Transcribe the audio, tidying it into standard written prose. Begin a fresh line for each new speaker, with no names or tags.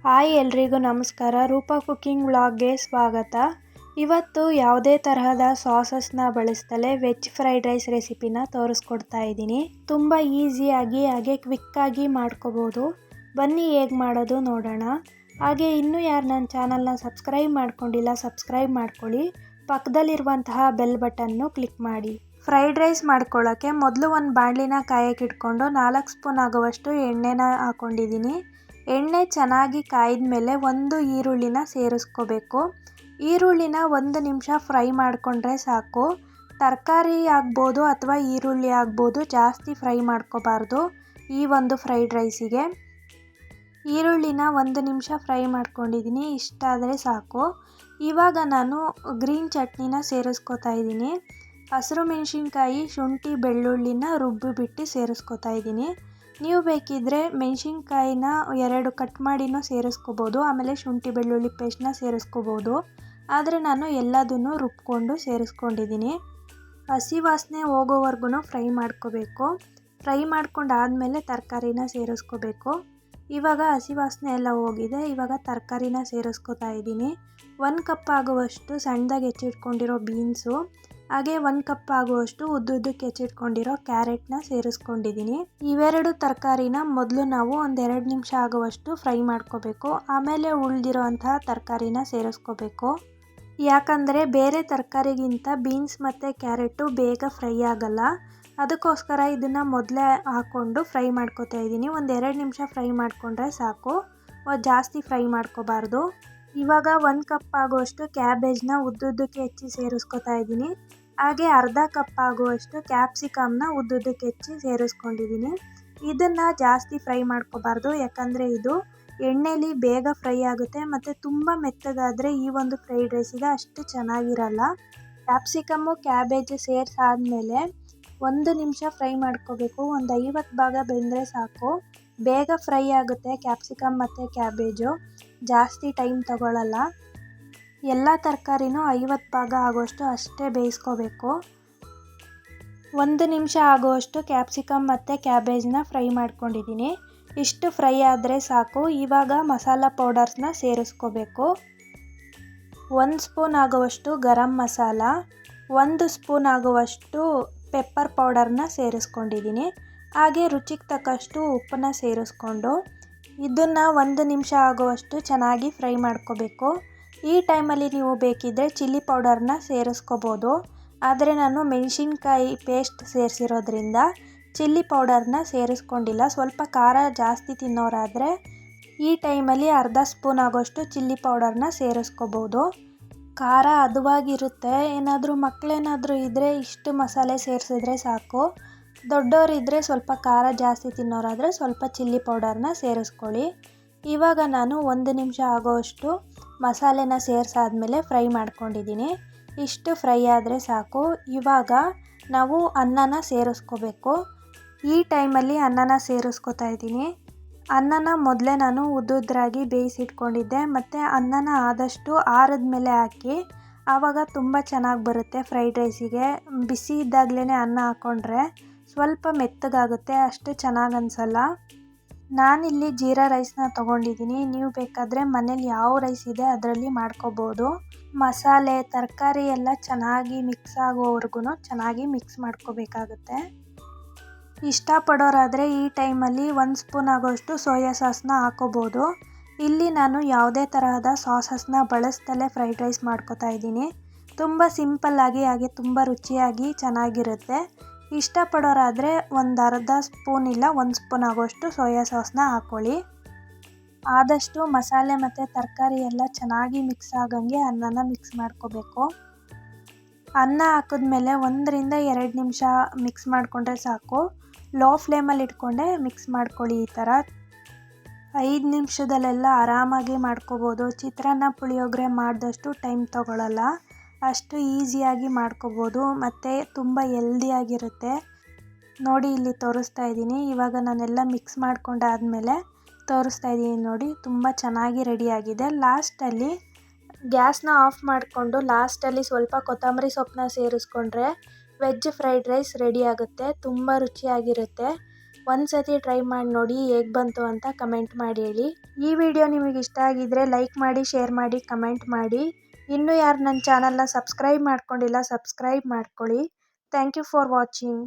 Hi ಎಲ್ರಿಗೂ ನಮಸ್ಕಾರ. Roopa cooking ವ್ಲಾಗ್ಗೆ ಸ್ವಾಗತ. ಇವತ್ತು ಯಾವುದೇ ತರಹದ ಸಾಸಸ್ನ ಬಳಸ್ದಲೇ ವೆಜ್ ಫ್ರೈಡ್ ರೈಸ್ ರೆಸಿಪಿನ ತೋರಿಸ್ಕೊಡ್ತಾ ಇದ್ದೀನಿ. ತುಂಬ ಈಸಿಯಾಗಿ ಹಾಗೆ ಕ್ವಿಕ್ಕಾಗಿ ಮಾಡ್ಕೋಬೋದು. ಬನ್ನಿ ಹೇಗೆ ಮಾಡೋದು ನೋಡೋಣ. ಹಾಗೆ ಇನ್ನೂ ಯಾರು ನನ್ನ ಚಾನಲ್ನ ಸಬ್ಸ್ಕ್ರೈಬ್ ಮಾಡ್ಕೊಂಡಿಲ್ಲ ಸಬ್ಸ್ಕ್ರೈಬ್ ಮಾಡ್ಕೊಳ್ಳಿ. ಪಕ್ಕದಲ್ಲಿರುವಂತಹ ಬೆಲ್ ಬಟನ್ನು ಕ್ಲಿಕ್ ಮಾಡಿ. ಫ್ರೈಡ್ ರೈಸ್ ಮಾಡ್ಕೊಳ್ಳೋಕ್ಕೆ ಮೊದಲು ಒಂದು ಬಾಣಲಿನ ಕಾಯಕ್ಕೆ ಇಟ್ಕೊಂಡು 4 ಸ್ಪೂನ್ ಆಗುವಷ್ಟು ಎಣ್ಣೆನ ಹಾಕ್ಕೊಂಡಿದ್ದೀನಿ. ಎಣ್ಣೆ ಚೆನ್ನಾಗಿ ಕಾಯ್ದ ಮೇಲೆ ಒಂದು ಈರುಳ್ಳಿನ ಸೇರಿಸ್ಕೋಬೇಕು. ಈರುಳ್ಳಿನ 1 ನಿಮಿಷ ಫ್ರೈ ಮಾಡಿಕೊಂಡ್ರೆ ಸಾಕು. ತರಕಾರಿ ಆಗ್ಬೋದು ಅಥವಾ ಈರುಳ್ಳಿ ಆಗ್ಬೋದು, ಜಾಸ್ತಿ ಫ್ರೈ ಮಾಡ್ಕೋಬಾರ್ದು ಈ ಒಂದು ಫ್ರೈಡ್ ರೈಸಿಗೆ. ಈರುಳ್ಳಿನ 1 ನಿಮಿಷ ಫ್ರೈ ಮಾಡ್ಕೊಂಡಿದ್ದೀನಿ, ಇಷ್ಟಾದರೆ ಸಾಕು. ಇವಾಗ ನಾನು ಗ್ರೀನ್ ಚಟ್ನಿನ ಸೇರಿಸ್ಕೋತಾ ಇದ್ದೀನಿ. ಹಸಿರು ಮೆಣಸಿನ್ಕಾಯಿ, ಶುಂಠಿ, ಬೆಳ್ಳುಳ್ಳಿನ ರುಬ್ಬಿಬಿಟ್ಟು ಸೇರಿಸ್ಕೋತಾ ಇದ್ದೀನಿ. ನೀವು ಬೇಕಿದ್ದರೆ ಮೆಣಸಿನ್ಕಾಯಿನ 2 ಕಟ್ ಮಾಡಿನೂ ಸೇರಿಸ್ಕೋಬೋದು, ಆಮೇಲೆ ಶುಂಠಿ ಬೆಳ್ಳುಳ್ಳಿ ಪೇಸ್ಟ್ನ ಸೇರಿಸ್ಕೋಬೋದು. ಆದರೆ ನಾನು ಎಲ್ಲದನ್ನು ರುಬ್ಕೊಂಡು ಸೇರಿಸ್ಕೊಂಡಿದ್ದೀನಿ. ಹಸಿ ವಾಸನೆ ಹೋಗೋವರೆಗೂ ಫ್ರೈ ಮಾಡ್ಕೋಬೇಕು. ಫ್ರೈ ಮಾಡ್ಕೊಂಡಾದಮೇಲೆ ತರಕಾರಿನ ಸೇರಿಸ್ಕೋಬೇಕು. ಇವಾಗ ಹಸಿ ವಾಸನೆ ಎಲ್ಲ ಹೋಗಿದೆ. ಇವಾಗ ತರಕಾರಿನ ಸೇರಿಸ್ಕೋತಾ ಇದ್ದೀನಿ. 1 ಕಪ್ ಆಗುವಷ್ಟು ಸಣ್ಣದಾಗಿ ಹೆಚ್ಚಿಟ್ಕೊಂಡಿರೋ ಬೀನ್ಸು, ಹಾಗೆ 1 ಕಪ್ ಆಗುವಷ್ಟು ಉದ್ದುದ್ದಕ್ಕೆ ಹೆಚ್ಚಿಟ್ಕೊಂಡಿರೋ ಕ್ಯಾರೆಟ್ನ ಸೇರಿಸ್ಕೊಂಡಿದ್ದೀನಿ. ಇವೆರಡು ತರಕಾರಿನ ಮೊದಲು ನಾವು 1-2 ನಿಮಿಷ ಆಗುವಷ್ಟು ಫ್ರೈ ಮಾಡ್ಕೋಬೇಕು. ಆಮೇಲೆ ಉಳಿದಿರೋ ಅಂತಹ ತರಕಾರಿನ ಸೇರಿಸ್ಕೋಬೇಕು. ಯಾಕಂದರೆ ಬೇರೆ ತರಕಾರಿಗಿಂತ ಬೀನ್ಸ್ ಮತ್ತು ಕ್ಯಾರೆಟು ಬೇಗ ಫ್ರೈ ಆಗಲ್ಲ. ಅದಕ್ಕೋಸ್ಕರ ಇದನ್ನು ಮೊದಲೇ ಹಾಕ್ಕೊಂಡು ಫ್ರೈ ಮಾಡ್ಕೋತಾ ಇದ್ದೀನಿ. 1-2 ನಿಮಿಷ ಫ್ರೈ ಮಾಡಿಕೊಂಡ್ರೆ ಸಾಕು, ಜಾಸ್ತಿ ಫ್ರೈ ಮಾಡ್ಕೋಬಾರ್ದು. ಇವಾಗ 1 ಕಪ್ ಆಗುವಷ್ಟು ಕ್ಯಾಬೇಜ್ನ ಉದ್ದುದ್ದಕ್ಕೆ ಹೆಚ್ಚಿ ಸೇರಿಸ್ಕೋತಾ ಇದ್ದೀನಿ. ಹಾಗೆ ಅರ್ಧ ಕಪ್ ಆಗುವಷ್ಟು ಕ್ಯಾಪ್ಸಿಕಮ್ನ ಉದ್ದುದ್ದಕ್ಕೆ ಹೆಚ್ಚಿ ಸೇರಿಸ್ಕೊಂಡಿದ್ದೀನಿ. ಇದನ್ನು ಜಾಸ್ತಿ ಫ್ರೈ ಮಾಡ್ಕೋಬಾರ್ದು, ಯಾಕಂದರೆ ಇದು ಎಣ್ಣೆಲಿ ಬೇಗ ಫ್ರೈ ಆಗುತ್ತೆ ಮತ್ತು ತುಂಬ ಮೆತ್ತಗಾದರೆ ಈ ಒಂದು ಫ್ರೈಡ್ ರೈಸಿಗೆ ಅಷ್ಟು ಚೆನ್ನಾಗಿರಲ್ಲ. ಕ್ಯಾಪ್ಸಿಕಮ್ಮು ಕ್ಯಾಬೇಜ್ ಸೇರಿಸಾದ್ಮೇಲೆ 1 ನಿಮಿಷ ಫ್ರೈ ಮಾಡ್ಕೋಬೇಕು. 50 ಭಾಗ ಬೆಂದರೆ ಸಾಕು, ಬೇಗ ಫ್ರೈ ಆಗುತ್ತೆ. ಕ್ಯಾಪ್ಸಿಕಮ್ ಮತ್ತು ಕ್ಯಾಬೇಜು ಜಾಸ್ತಿ ಟೈಮ್ ತಗೊಳ್ಳಲ್ಲ. ಎಲ್ಲ ತರಕಾರಿನೂ 50 ಭಾಗ ಆಗೋಷ್ಟು ಅಷ್ಟೇ ಬೇಯಿಸ್ಕೋಬೇಕು. 1 ನಿಮಿಷ ಆಗುವಷ್ಟು ಕ್ಯಾಪ್ಸಿಕಮ್ ಮತ್ತು ಕ್ಯಾಬೇಜ್ನ ಫ್ರೈ ಮಾಡ್ಕೊಂಡಿದ್ದೀನಿ. ಇಷ್ಟು ಫ್ರೈ ಆದರೆ ಸಾಕು. ಇವಾಗ ಮಸಾಲ ಪೌಡರ್ಸ್ನ ಸೇರಿಸ್ಕೋಬೇಕು. 1 ಸ್ಪೂನ್ ಆಗುವಷ್ಟು ಗರಂ ಮಸಾಲ, 1 ಸ್ಪೂನ್ ಆಗುವಷ್ಟು ಪೆಪ್ಪರ್ ಪೌಡರ್ನ ಸೇರಿಸ್ಕೊಂಡಿದ್ದೀನಿ. ಹಾಗೆ ರುಚಿಗೆ ತಕ್ಕಷ್ಟು ಉಪ್ಪನ್ನ ಸೇರಿಸ್ಕೊಂಡು ಇದನ್ನು 1 ನಿಮಿಷ ಆಗುವಷ್ಟು ಚೆನ್ನಾಗಿ ಫ್ರೈ ಮಾಡ್ಕೋಬೇಕು. ಈ ಟೈಮಲ್ಲಿ ನೀವು ಬೇಕಿದ್ದರೆ ಚಿಲ್ಲಿ ಪೌಡರ್ನ ಸೇರಿಸ್ಕೋಬೋದು. ಆದರೆ ನಾನು ಮೆಣಸಿನ್ಕಾಯಿ ಪೇಸ್ಟ್ ಸೇರಿಸಿರೋದ್ರಿಂದ ಚಿಲ್ಲಿ ಪೌಡರ್ನ ಸೇರಿಸ್ಕೊಂಡಿಲ್ಲ. ಸ್ವಲ್ಪ ಖಾರ ಜಾಸ್ತಿ ತಿನ್ನೋರಾದರೆ ಈ ಟೈಮಲ್ಲಿ ಅರ್ಧ ಸ್ಪೂನ್ ಆಗೋಷ್ಟು ಚಿಲ್ಲಿ ಪೌಡರ್ನ ಸೇರಿಸ್ಕೋಬೋದು. ಖಾರ ಹದವಾಗಿರುತ್ತೆ. ಮಕ್ಕಳೇನಾದರೂ ಇದ್ದರೆ ಇಷ್ಟು ಮಸಾಲೆ ಸೇರಿಸಿದ್ರೆ ಸಾಕು. ದೊಡ್ಡವರಿದ್ದರೆ ಸ್ವಲ್ಪ ಖಾರ ಜಾಸ್ತಿ ತಿನ್ನೋರಾದರೆ ಸ್ವಲ್ಪ ಚಿಲ್ಲಿ ಪೌಡರ್ನ ಸೇರಿಸ್ಕೊಳ್ಳಿ. ಇವಾಗ ನಾನು 1 ನಿಮಿಷ ಆಗೋಷ್ಟು ಮಸಾಲೆನ ಸೇರಿಸಾದ್ಮೇಲೆ ಫ್ರೈ ಮಾಡ್ಕೊಂಡಿದ್ದೀನಿ. ಇಷ್ಟು ಫ್ರೈ ಆದರೆ ಸಾಕು. ಇವಾಗ ನಾವು ಅನ್ನನ ಸೇರಿಸ್ಕೋಬೇಕು. ಈ ಟೈಮಲ್ಲಿ ಅನ್ನನ ಸೇರಿಸ್ಕೋತಾ ಇದ್ದೀನಿ. ಅನ್ನನ ಮೊದಲೇ ನಾನು ಉದ್ದುದ್ರಾಗಿ ಬೇಯಿಸಿಟ್ಕೊಂಡಿದ್ದೆ, ಮತ್ತು ಅನ್ನನ ಆದಷ್ಟು ಆರಿದ ಮೇಲೆ ಹಾಕಿ, ಆವಾಗ ತುಂಬ ಚೆನ್ನಾಗಿ ಬರುತ್ತೆ ಫ್ರೈಡ್ ರೈಸಿಗೆ. ಬಿಸಿ ಇದ್ದಾಗಲೇ ಅನ್ನ ಹಾಕ್ಕೊಂಡ್ರೆ ಸ್ವಲ್ಪ ಮೆತ್ತಗಾಗುತ್ತೆ, ಅಷ್ಟು ಚೆನ್ನಾಗಿ ಅನಿಸಲ್ಲ. ನಾನಿಲ್ಲಿ ಜೀರಾ ರೈಸ್ನ ತೊಗೊಂಡಿದ್ದೀನಿ. ನೀವು ಬೇಕಾದರೆ ಮನೇಲಿ ಯಾವ ರೈಸ್ ಇದೆ ಅದರಲ್ಲಿ ಮಾಡ್ಕೋಬೋದು. ಮಸಾಲೆ ತರಕಾರಿ ಎಲ್ಲ ಚೆನ್ನಾಗಿ ಮಿಕ್ಸ್ ಆಗೋವರೆಗೂ ಚೆನ್ನಾಗಿ ಮಿಕ್ಸ್ ಮಾಡ್ಕೋಬೇಕಾಗುತ್ತೆ. ಇಷ್ಟಪಡೋರಾದರೆ ಈ ಟೈಮಲ್ಲಿ 1 ಸ್ಪೂನ್ ಆಗೋಷ್ಟು ಸೋಯಾ ಸಾಸ್ನ ಹಾಕೋಬೋದು. ಇಲ್ಲಿ ನಾನು ಯಾವುದೇ ತರಹದ ಸಾಸಸ್ನ ಬಳಸ್ದಲೇ ಫ್ರೈಡ್ ರೈಸ್ ಮಾಡ್ಕೋತಾ ಇದ್ದೀನಿ. ತುಂಬ ಸಿಂಪಲ್ಲಾಗಿ ಹಾಗೆ ತುಂಬ ರುಚಿಯಾಗಿ ಚೆನ್ನಾಗಿರುತ್ತೆ. ಇಷ್ಟಪಡೋರಾದರೆ ಅರ್ಧ ಸ್ಪೂನ್ ಇಲ್ಲ 1 ಸ್ಪೂನ್ ಆಗೋಷ್ಟು ಸೋಯಾ ಸಾಸ್ನ ಹಾಕ್ಕೊಳ್ಳಿ. ಆದಷ್ಟು ಮಸಾಲೆ ಮತ್ತು ತರಕಾರಿ ಎಲ್ಲ ಚೆನ್ನಾಗಿ ಮಿಕ್ಸ್ ಆಗಂಗೆ ಅನ್ನನ ಮಿಕ್ಸ್ ಮಾಡ್ಕೋಬೇಕು. ಅನ್ನ ಹಾಕಿದ್ಮೇಲೆ 1-2 ನಿಮಿಷ ಮಿಕ್ಸ್ ಮಾಡಿಕೊಂಡ್ರೆ ಸಾಕು. ಲೋ ಫ್ಲೇಮಲ್ಲಿ ಇಟ್ಕೊಂಡೆ ಮಿಕ್ಸ್ ಮಾಡ್ಕೊಳ್ಳಿ. ಈ ಥರ 5 ನಿಮಿಷದಲ್ಲೆಲ್ಲ ಆರಾಮಾಗಿ ಮಾಡ್ಕೋಬೋದು. ಚಿತ್ರಾನ್ನ ಪುಳಿಯೋಗರೆ ಮಾಡಿದಷ್ಟು ಟೈಮ್ ತೊಗೊಳ್ಳಲ್ಲ, ಅಷ್ಟು ಈಸಿಯಾಗಿ ಮಾಡ್ಕೋಬೋದು ಮತ್ತು ತುಂಬ ಹೆಲ್ದಿಯಾಗಿರುತ್ತೆ. ನೋಡಿ ಇಲ್ಲಿ ತೋರಿಸ್ತಾ ಇದ್ದೀನಿ. ಇವಾಗ ನಾನೆಲ್ಲ ಮಿಕ್ಸ್ ಮಾಡ್ಕೊಂಡಾದಮೇಲೆ ತೋರಿಸ್ತಾ ಇದ್ದೀನಿ ನೋಡಿ, ತುಂಬ ಚೆನ್ನಾಗಿ ರೆಡಿಯಾಗಿದೆ. ಲಾಸ್ಟಲ್ಲಿ ಗ್ಯಾಸ್ನ ಆಫ್ ಮಾಡಿಕೊಂಡು ಲಾಸ್ಟಲ್ಲಿ ಸ್ವಲ್ಪ ಕೊತ್ತಂಬರಿ ಸೊಪ್ಪನ್ನ ಸೇರಿಸ್ಕೊಂಡ್ರೆ ವೆಜ್ ಫ್ರೈಡ್ ರೈಸ್ ರೆಡಿ ಆಗುತ್ತೆ. ತುಂಬ ರುಚಿಯಾಗಿರುತ್ತೆ. ಒಂದ್ಸತಿ ಟ್ರೈ ಮಾಡಿ ನೋಡಿ ಹೇಗೆ ಬಂತು ಅಂತ ಕಮೆಂಟ್ ಮಾಡಿ ಹೇಳಿ. ಈ ವಿಡಿಯೋ ನಿಮಗೆ ಇಷ್ಟ ಆಗಿದ್ರೆ ಲೈಕ್ ಮಾಡಿ, ಶೇರ್ ಮಾಡಿ, ಕಮೆಂಟ್ ಮಾಡಿ. ಇನ್ನೂ ಯಾರು ನನ್ನ ಚಾನಲ್ನ ಸಬ್ಸ್ಕ್ರೈಬ್ ಮಾಡ್ಕೊಂಡಿಲ್ಲ ಸಬ್ಸ್ಕ್ರೈಬ್ ಮಾಡ್ಕೊಳ್ಳಿ. Thank you for watching.